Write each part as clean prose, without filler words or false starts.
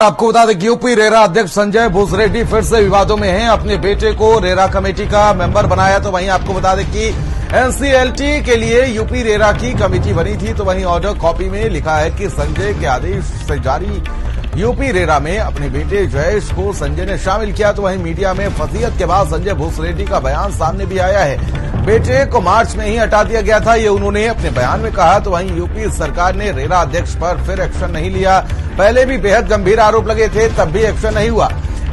आपको बता दें कि यूपी रेरा अध्यक्ष संजय भूसरेड्डी फिर से विवादों में हैं। अपने बेटे को रेरा कमेटी का मेंबर बनाया, तो वहीं आपको बता दें कि एनसीएलटी के लिए यूपी रेरा की कमेटी बनी थी। तो वहीं ऑर्डर कॉपी में लिखा है कि संजय के आदेश से जारी यूपी रेरा में अपने बेटे जयेश को संजय ने शामिल किया। तो वहीं मीडिया में फजीहत के बाद संजय भूसरेड्डी का बयान सामने भी आया है। बेटे को मार्च में ही हटा दिया गया था, ये उन्होंने अपने बयान में कहा। तो वहीं यूपी सरकार ने रेरा अध्यक्ष पर फिर एक्शन नहीं लिया। पहले भी बेहद गंभीर आरोप लगे थे, तब भी एक्शन नहीं हुआ।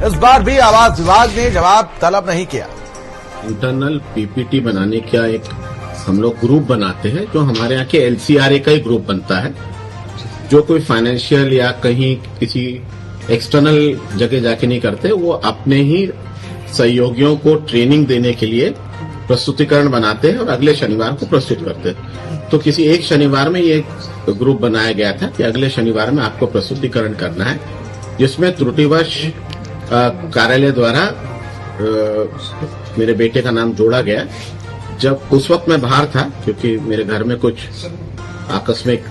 इस बार भी आवास विभाग ने जवाब तलब नहीं किया। इंटरनल पीपीटी बनाने का एक हम लोग ग्रुप बनाते हैं, जो हमारे यहाँ के एलसीआरए का ही ग्रुप बनता है। जो कोई फाइनेंशियल या कहीं किसी एक्सटर्नल जगह जाके नहीं करते, वो अपने ही सहयोगियों को ट्रेनिंग देने के लिए प्रस्तुतिकरण बनाते हैं और अगले शनिवार को प्रस्तुत करते हैं। तो किसी एक शनिवार में ये ग्रुप बनाया गया था कि अगले शनिवार में आपको प्रस्तुतिकरण करना है, जिसमें त्रुटिवश कार्यालय द्वारा मेरे बेटे का नाम जोड़ा गया। जब उस वक्त मैं बाहर था, क्योंकि मेरे घर में कुछ आकस्मिक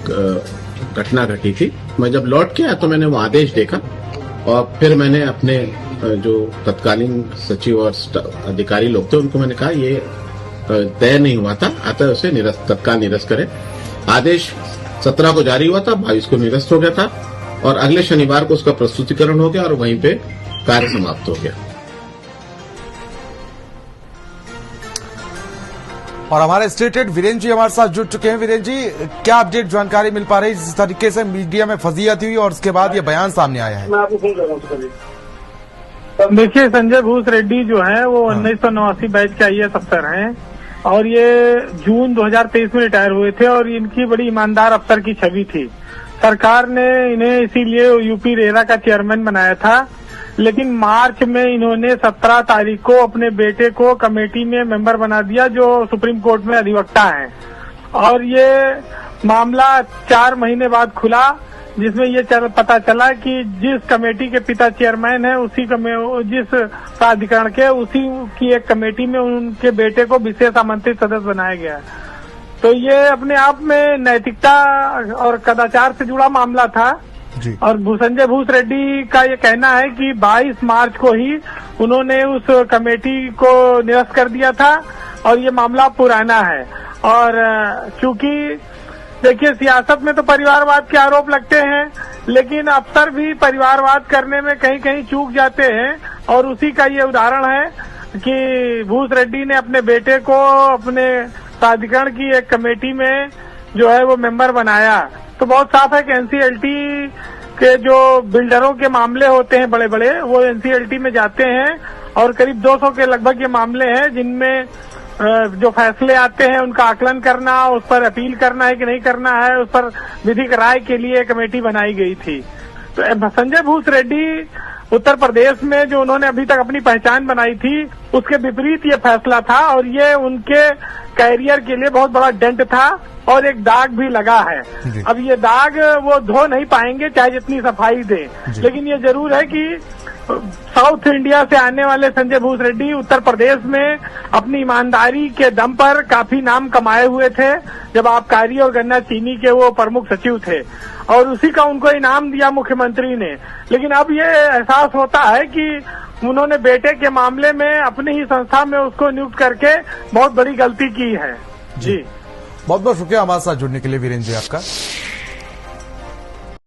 घटना घटी थी। मैं जब लौट के आया तो मैंने वो आदेश देखा और फिर मैंने अपने जो तत्कालीन सचिव और अधिकारी लोग थे उनको मैंने कहा ये तय नहीं हुआ था, अतः उसे तत्काल निरस्त करें। आदेश 17 को जारी हुआ था, 22 को निरस्त हो गया था और अगले शनिवार को उसका प्रस्तुतिकरण हो गया और वहीं पे कार्य समाप्त हो गया। और हमारे स्टेट हेड वीरेंद्र जी हमारे साथ जुड़ चुके हैं। वीरेंद्र जी, क्या अपडेट जानकारी मिल पा रही है जिस तरीके से मीडिया में फजीहत हुई और उसके बाद ये बयान सामने आया है? मैं आपको फोन कर रहा हूँ। देखिए, संजय भूसरेड्डी जो है वो 1989 बैच के आईएएस अफसर हैं और ये जून 2023 में रिटायर हुए थे और इनकी बड़ी ईमानदार अफसर की छवि थी। सरकार ने इन्हें इसीलिए यूपी रेरा का चेयरमैन बनाया था, लेकिन मार्च में इन्होंने 17 तारीख को अपने बेटे को कमेटी में मेंबर बना दिया, जो सुप्रीम कोर्ट में अधिवक्ता हैं। और ये मामला 4 महीने बाद खुला, जिसमें ये पता चला कि जिस कमेटी के पिता चेयरमैन हैं, जिस प्राधिकरण के, उसी की एक कमेटी में उनके बेटे को विशेष आमंत्रित सदस्य बनाया गया। तो ये अपने आप में नैतिकता और कदाचार से जुड़ा मामला था जी। और संजय भूसरेड्डी का ये कहना है कि 22 मार्च को ही उन्होंने उस कमेटी को निरस्त कर दिया था और ये मामला पुराना है। और चूंकि देखिए, सियासत में तो परिवारवाद के आरोप लगते हैं, लेकिन अफसर भी परिवारवाद करने में कहीं कहीं चूक जाते हैं और उसी का ये उदाहरण है कि भूसरेड्डी ने अपने बेटे को अपने प्राधिकरण की एक कमेटी में जो है वो मेंबर बनाया। तो बहुत साफ है कि एनसीएलटी के जो बिल्डरों के मामले होते हैं बड़े बड़े, वो एनसीएलटी में जाते हैं और करीब 200 के लगभग ये मामले हैं जिनमें जो फैसले आते हैं उनका आकलन करना, उस पर अपील करना है कि नहीं करना है, उस पर विधिक राय के लिए कमेटी बनाई गई थी। तो संजय भूसरेड्डी उत्तर प्रदेश में जो उन्होंने अभी तक अपनी पहचान बनाई थी, उसके विपरीत ये फैसला था और ये उनके कैरियर के लिए बहुत बड़ा डेंट था और एक दाग भी लगा है। अब ये दाग वो धो नहीं पाएंगे चाहे जितनी सफाई दें, लेकिन ये जरूर है कि साउथ इंडिया से आने वाले संजय भूसरेड्डी उत्तर प्रदेश में अपनी ईमानदारी के दम पर काफी नाम कमाए हुए थे, जब आबकारी और गन्ना चीनी के वो प्रमुख सचिव थे और उसी का उनको इनाम दिया मुख्यमंत्री ने। लेकिन अब ये एहसास होता है कि उन्होंने बेटे के मामले में अपनी ही संस्था में उसको नियुक्त करके बहुत बड़ी गलती की है। जी, बहुत बहुत शुक्रिया हमारे साथ जुड़ने के लिए वीरेंद्र जी आपका।